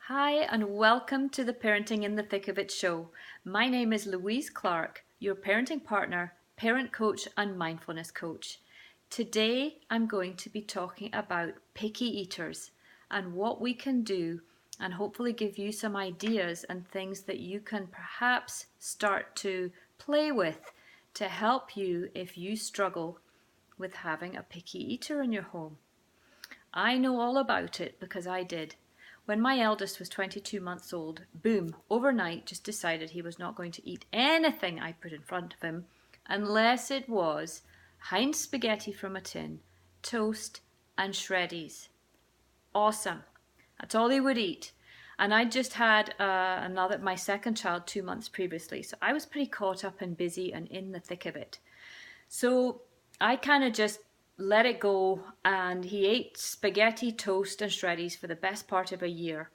Hi, and welcome to the Parenting in the Thick of It show. My name is Louise Clark, your parenting partner, parent coach, and mindfulness coach. Today, I'm going to be talking about picky eaters and what we can do, and hopefully give you some ideas and things that you can perhaps start to play with to help you if you struggle with having a picky eater in your home. I know all about it because I did. When my eldest was 22 months old, boom, overnight just decided he was not going to eat anything I put in front of him unless it was Heinz spaghetti from a tin, toast, and shreddies. Awesome. That's all he would eat. And I just had my second child 2 months previously, so I was pretty caught up and busy and in the thick of it. So I kind of just let it go, and he ate spaghetti, toast, and shreddies for the best part of a year.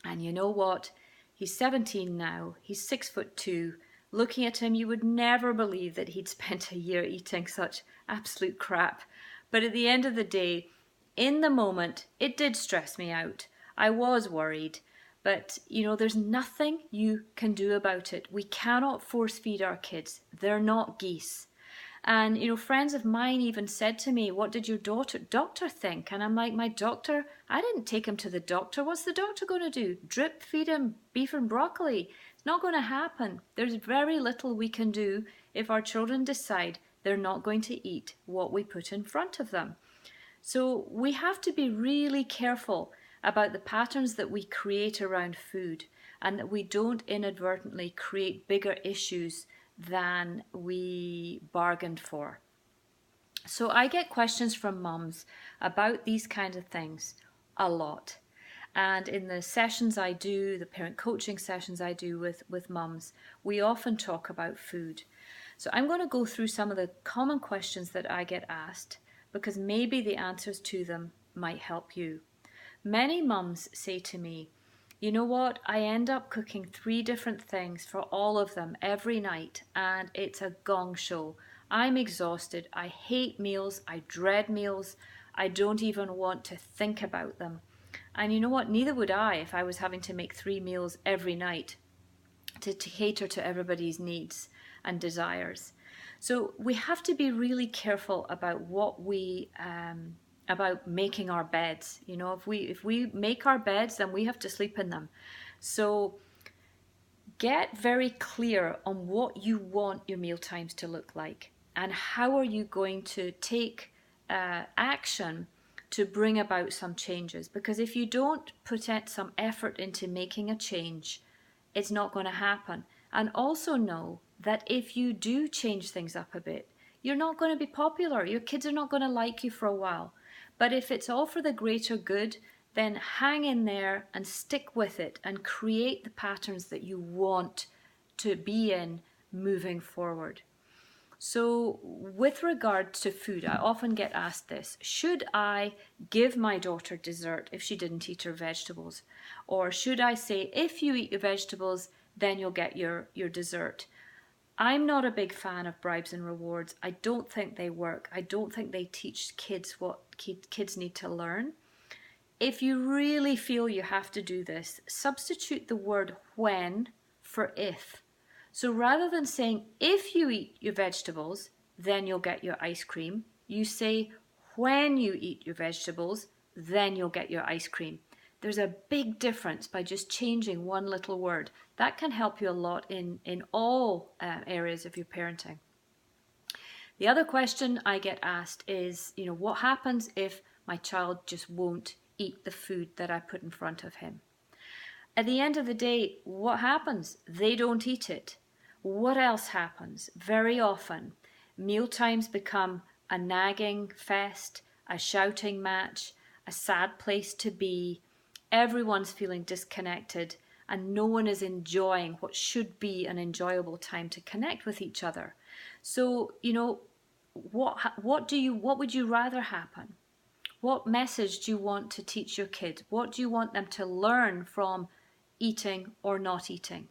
And you know what? He's 17 now. He's 6'2". Looking at him, you would never believe that he'd spent a year eating such absolute crap. But at the end of the day, in the moment, it did stress me out. I was worried. But, there's nothing you can do about it. We cannot force feed our kids. They're not geese. And, friends of mine even said to me, what did your doctor think? And I'm like, my doctor, I didn't take him to the doctor. What's the doctor going to do? Drip feed him beef and broccoli? It's not going to happen. There's very little we can do if our children decide they're not going to eat what we put in front of them. So we have to be really careful about the patterns that we create around food, and that we don't inadvertently create bigger issues than we bargained for. So I get questions from mums about these kinds of things a lot. And in the sessions I do, the parent coaching sessions I do with mums, we often talk about food. So I'm going to go through some of the common questions that I get asked, because maybe the answers to them might help you. Many mums say to me, you know what, I end up cooking 3 different things for all of them every night, and it's a gong show. I'm exhausted. I hate meals. I dread meals. I don't even want to think about them. And you know what, neither would I if I was having to make 3 meals every night to cater to everybody's needs and desires. So we have to be really careful about what we about making our beds. If we make our beds, then we have to sleep in them. So get very clear on what you want your meal times to look like, and how are you going to take action to bring about some changes. Because if you don't put some effort into making a change, it's not going to happen. And also know that if you do change things up a bit, you're not going to be popular. Your kids are not going to like you for a while. But if it's all for the greater good, then hang in there and stick with it and create the patterns that you want to be in moving forward. So with regard to food, I often get asked this: should I give my daughter dessert if she didn't eat her vegetables? Or should I say, if you eat your vegetables, then you'll get your dessert? I'm not a big fan of bribes and rewards. I don't think they work. I don't think they teach kids what kids need to learn. If you really feel you have to do this, substitute the word when for if. So rather than saying, if you eat your vegetables, then you'll get your ice cream, you say, when you eat your vegetables, then you'll get your ice cream. There's a big difference by just changing one little word. That can help you a lot in all areas of your parenting. The other question I get asked is, what happens if my child just won't eat the food that I put in front of him? At the end of the day, what happens? They don't eat it. What else happens? Very often, meal times become a nagging fest, a shouting match, a sad place to be. Everyone's feeling disconnected, and no one is enjoying what should be an enjoyable time to connect with each other. So, what would you rather happen? What message do you want to teach your kids? What do you want them to learn from eating or not eating?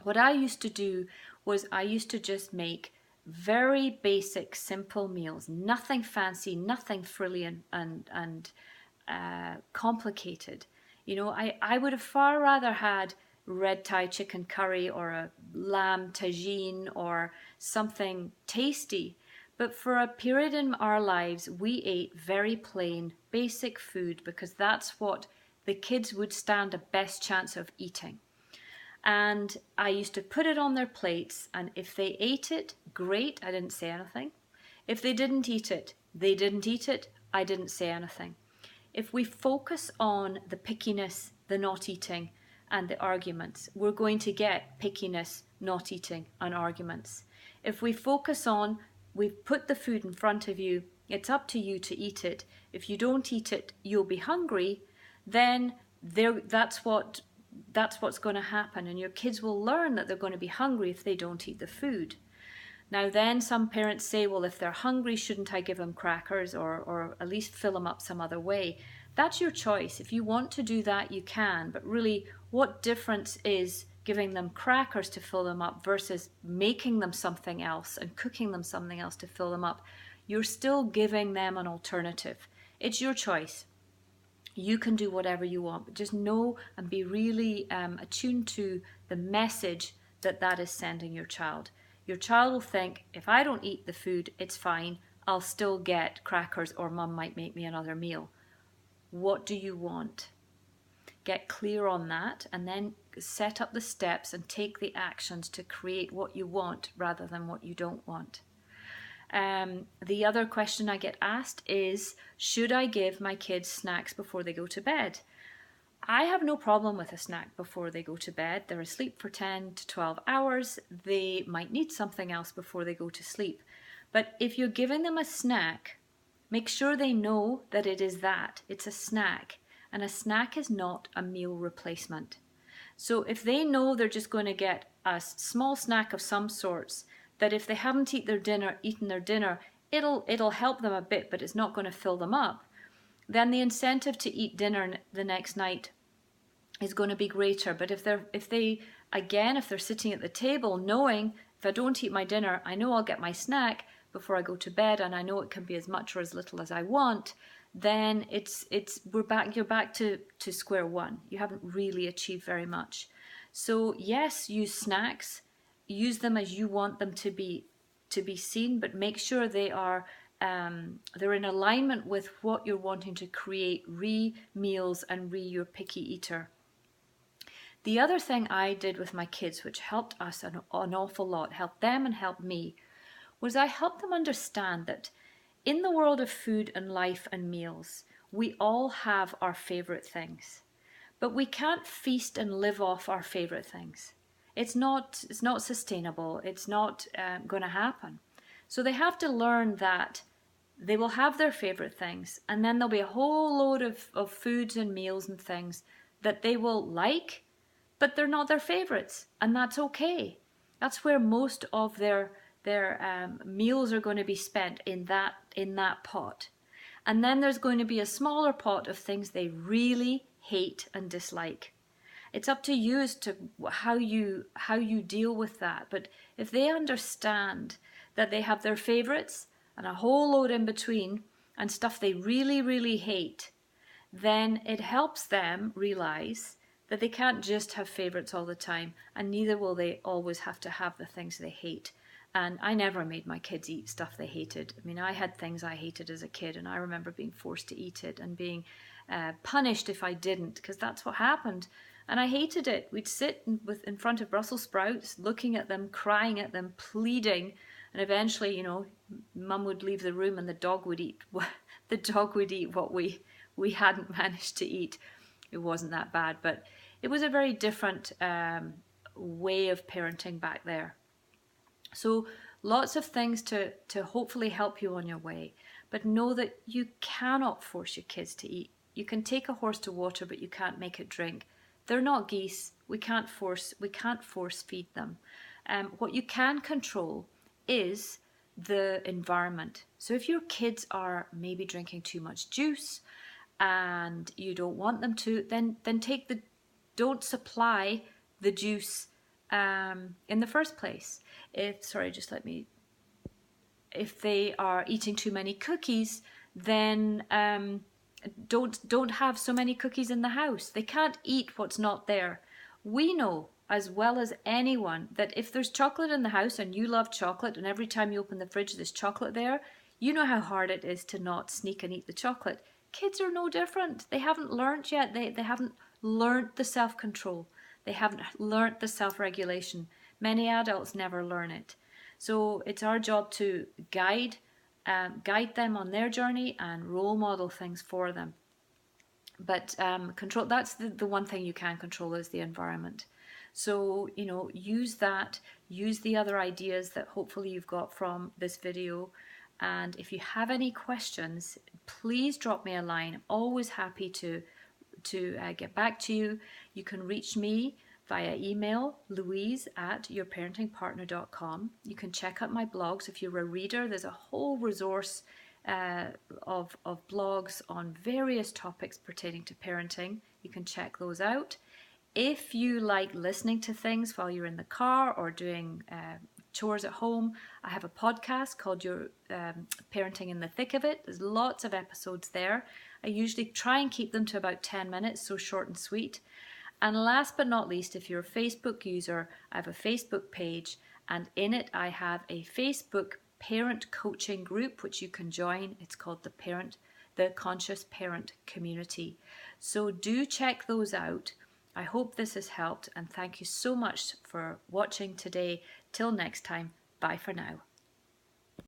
What I used to do was I used to just make very basic, simple meals, nothing fancy, nothing frilly and complicated. You know, I would have far rather had red Thai chicken curry or a lamb tagine or something tasty. But for a period in our lives, we ate very plain, basic food because that's what the kids would stand a best chance of eating. And I used to put it on their plates, and if they ate it, great, I didn't say anything. If they didn't eat it, they didn't eat it, I didn't say anything. If we focus on the pickiness, the not eating, and the arguments, we're going to get pickiness, not eating, and arguments. If we focus on, we've put the food in front of you, it's up to you to eat it. If you don't eat it, you'll be hungry, then that's what's going to happen, and your kids will learn that they're going to be hungry if they don't eat the food. Now then some parents say, well, if they're hungry, shouldn't I give them crackers or at least fill them up some other way? That's your choice. If you want to do that, you can. But really, what difference is giving them crackers to fill them up versus making them something else and cooking them something else to fill them up? You're still giving them an alternative. It's your choice. You can do whatever you want, but just know and be really attuned to the message that is sending your child. Your child will think, if I don't eat the food, it's fine. I'll still get crackers or mum might make me another meal. What do you want? Get clear on that and then set up the steps and take the actions to create what you want rather than what you don't want. The other question I get asked is, should I give my kids snacks before they go to bed? I have no problem with a snack before they go to bed. They're asleep for 10 to 12 hours. They might need something else before they go to sleep. But if you're giving them a snack, make sure they know that it is that. It's a snack. And a snack is not a meal replacement. So if they know they're just going to get a small snack of some sorts, that if they haven't eaten their dinner, it'll help them a bit, but it's not going to fill them up, then the incentive to eat dinner the next night is going to be greater. But if they're sitting at the table knowing, if I don't eat my dinner, I know I'll get my snack before I go to bed, and I know it can be as much or as little as I want, then you're back to square one. You haven't really achieved very much. So yes, use snacks. Use them as you want them to be seen, but make sure they're in alignment with what you're wanting to create, meals and your picky eater. The other thing I did with my kids, which helped us an awful lot, helped them and helped me, was I helped them understand that in the world of food and life and meals, we all have our favorite things, but we can't feast and live off our favorite things. It's not sustainable. It's not going to happen. So they have to learn that they will have their favorite things, and then there'll be a whole load of foods and meals and things that they will like, but they're not their favorites, and that's okay. That's where most of their meals are going to be spent, in that pot. And then there's going to be a smaller pot of things they really hate and dislike. It's up to you as to how you deal with that. But if they understand that they have their favorites and a whole load in between and stuff they really, really hate, then it helps them realize that they can't just have favorites all the time, and neither will they always have to have the things they hate. And I never made my kids eat stuff they hated. I mean, I had things I hated as a kid, and I remember being forced to eat it and being punished if I didn't, because that's what happened. And I hated it. We'd sit in front of Brussels sprouts, looking at them, crying at them, pleading, and eventually, Mum would leave the room and the dog would eat. The dog would eat what we hadn't managed to eat. It wasn't that bad, but it was a very different way of parenting back there. So lots of things to hopefully help you on your way, but know that you cannot force your kids to eat. You can take a horse to water, but you can't make it drink. They're not geese. We can't force feed them. What you can control is the environment. So if your kids are maybe drinking too much juice and you don't want them to, then don't supply the juice in the first place. If they are eating too many cookies, then don't have so many cookies in the house. They can't eat what's not there. We know as well as anyone that if there's chocolate in the house and you love chocolate and every time you open the fridge there's chocolate there, you know how hard it is to not sneak and eat the chocolate. Kids are no different. They haven't learnt yet. They haven't learnt the self-control. They haven't learnt the self-regulation. Many adults never learn it. So it's our job to guide them on their journey and role model things for them. But control, that's the one thing you can control is the environment. So, use that, use the other ideas that hopefully you've got from this video. And if you have any questions, please drop me a line. I'm always happy to get back to you. You can reach me via email, louise@yourparentingpartner.com. You can check out my blogs. If you're a reader, there's a whole resource of blogs on various topics pertaining to parenting. You can check those out. If you like listening to things while you're in the car or doing chores at home, I have a podcast called Your Parenting in the Thick of It. There's lots of episodes there. I usually try and keep them to about 10 minutes, so short and sweet. And last but not least, if you're a Facebook user, I have a Facebook page, and in it I have a Facebook parent coaching group which you can join. It's called the Conscious Parent Community. So do check those out. I hope this has helped, and thank you so much for watching today. Till next time, bye for now.